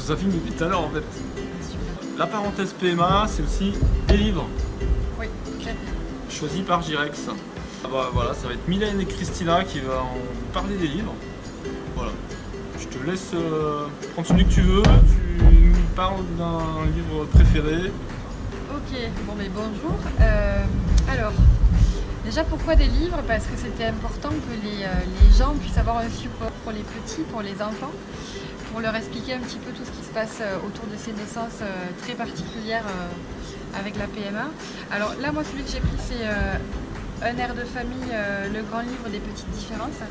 Ça filme depuis tout à l'heure en fait. La parenthèse PMA, c'est aussi des livres. Oui, ok. Choisis par Girex. Ah bah, voilà, ça va être Mylène et Christina qui vont parler des livres. Voilà. Je te laisse prendre celui que tu veux. Tu nous parles d'un livre préféré. Ok, bon mais bonjour. Alors, déjà pourquoi des livres? Parce que c'était important que les gens puissent avoir un support pour les petits, pour les enfants, pour leur expliquer un petit peu tout ce qui se passe autour de ces naissances très particulières avec la PMA. Alors là, moi, celui que j'ai pris, c'est Un air de famille, le grand livre des petites différences.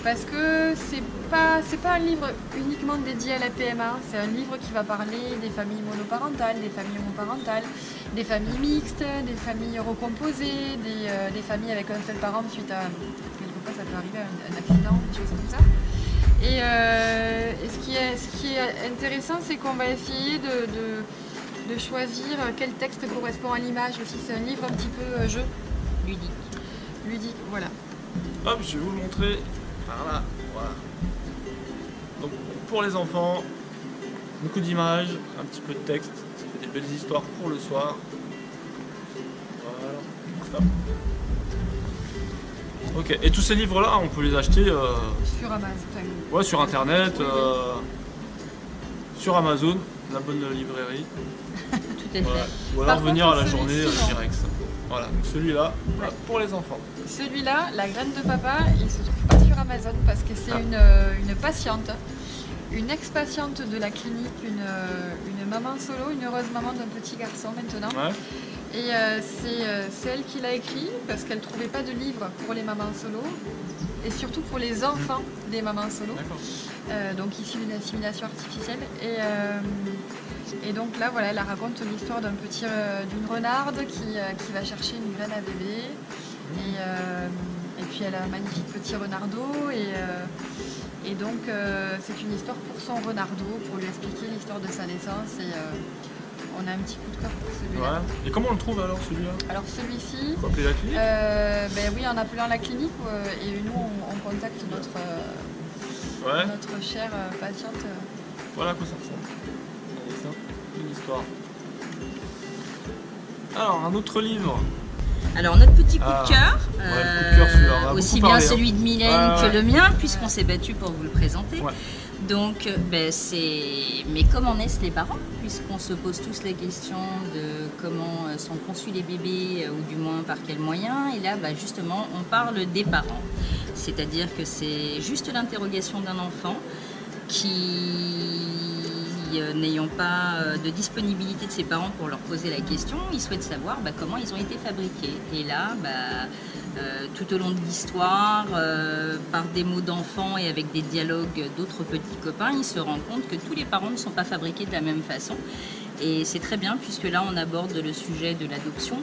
Parce que c'est pas un livre uniquement dédié à la PMA, c'est un livre qui va parler des familles monoparentales, des familles homoparentales, des familles mixtes, des familles recomposées, des familles avec un seul parent suite à, quelquefois ça peut arriver, un accident, des choses comme ça. Et ce qui est intéressant, c'est qu'on va essayer de choisir quel texte correspond à l'image aussi. C'est un livre un petit peu jeu. Ludique. Ludique, voilà. Hop, je vais vous le montrer. Par là, voilà. Donc pour les enfants, beaucoup d'images, un petit peu de texte, ça fait des belles histoires pour le soir. Voilà. Hop. Ok, et tous ces livres-là, on peut les acheter sur Amazon. Ouais, sur internet, sur Amazon, la bonne librairie. Tout à fait. Voilà. Ou alors venir à la journée Girex. Voilà, donc celui-là, ouais. Pour les enfants. Celui-là, La graine de papa, il se trouve pas sur Amazon parce que c'est une patiente, une ex-patiente de la clinique, une maman solo, une heureuse maman d'un petit garçon maintenant. Ouais. Et c'est elle qui l'a écrit parce qu'elle ne trouvait pas de livre pour les mamans solo et surtout pour les enfants des mamans solo, donc issus d'une assimilation artificielle. Et donc là, voilà, elle raconte l'histoire d'une renarde qui va chercher une graine à bébé. Et puis elle a un magnifique petit renardeau. Et donc c'est une histoire pour son renardeau, pour lui expliquer l'histoire de sa naissance. Et on a un petit coup de cœur pour celui-là. Ouais. Et comment on le trouve alors celui-là? Alors celui-ci, faut appeler la clinique ben oui, en appelant la clinique, et nous on contacte notre chère patiente. Voilà à quoi ça ressemble. Allez, ça, une histoire. Alors, un autre livre. Alors notre petit coup de cœur, aussi bien celui de Mylène que le mien, puisqu'on s'est battu pour vous le présenter. Ouais. Donc, c'est mais comment naissent les parents, puisqu'on se pose tous la question de comment sont conçus les bébés, ou du moins par quels moyens. Et là, justement, on parle des parents. C'est-à-dire que c'est juste l'interrogation d'un enfant qui, n'ayant pas de disponibilité de ses parents pour leur poser la question, ils souhaitent savoir comment ils ont été fabriqués. Et là, tout au long de l'histoire, par des mots d'enfants et avec des dialogues d'autres petits copains, ils se rendent compte que tous les parents ne sont pas fabriqués de la même façon. Et c'est très bien, puisque là, on aborde le sujet de l'adoption,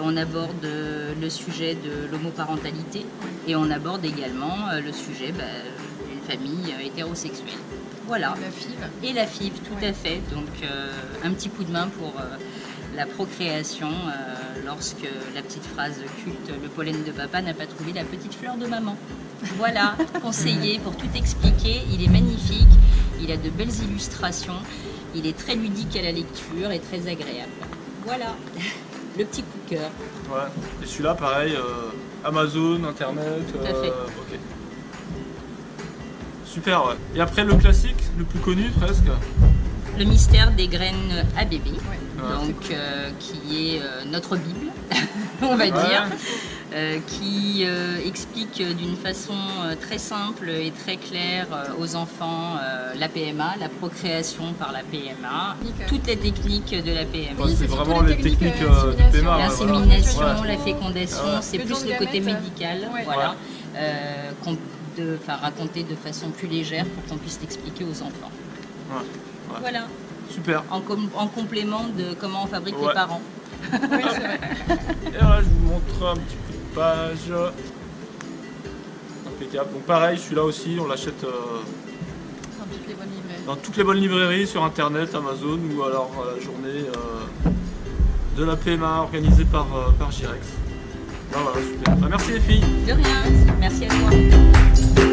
on aborde le sujet de l'homoparentalité, et on aborde également le sujet d'une famille hétérosexuelle. Voilà. La FIV. Et la FIV, tout à fait. Donc, un petit coup de main pour la procréation, lorsque la petite phrase culte « le pollen de papa n'a pas trouvé la petite fleur de maman ». Voilà, conseillé pour tout expliquer. Il est magnifique, il a de belles illustrations, il est très ludique à la lecture et très agréable. Voilà, le petit coup de cœur. Ouais, et celui-là, pareil, Amazon, Internet. Tout à fait. Ok. Super, ouais. Et après, le classique, le plus connu presque. Le mystère des graines à bébé, ouais. Donc qui est notre Bible, on va dire, qui explique d'une façon très simple et très claire aux enfants la PMA, la procréation par la PMA, toutes les techniques de la PMA. Ouais, c'est vraiment les techniques de PMA. L'insémination, voilà. la fécondation, c'est plus le côté médical, voilà, raconter de façon plus légère pour qu'on puisse l'expliquer aux enfants. Ouais. Voilà. Super. En complément de comment on fabrique les parents. Oui, c'est vrai. Et là, je vous montre un petit peu de page. Impeccable. Donc pareil, celui-là aussi, on l'achète dans toutes les bonnes librairies, sur Internet, Amazon, ou alors à la journée de la PMA organisée par Girex. Voilà, super. Merci les filles. De rien. Merci à toi.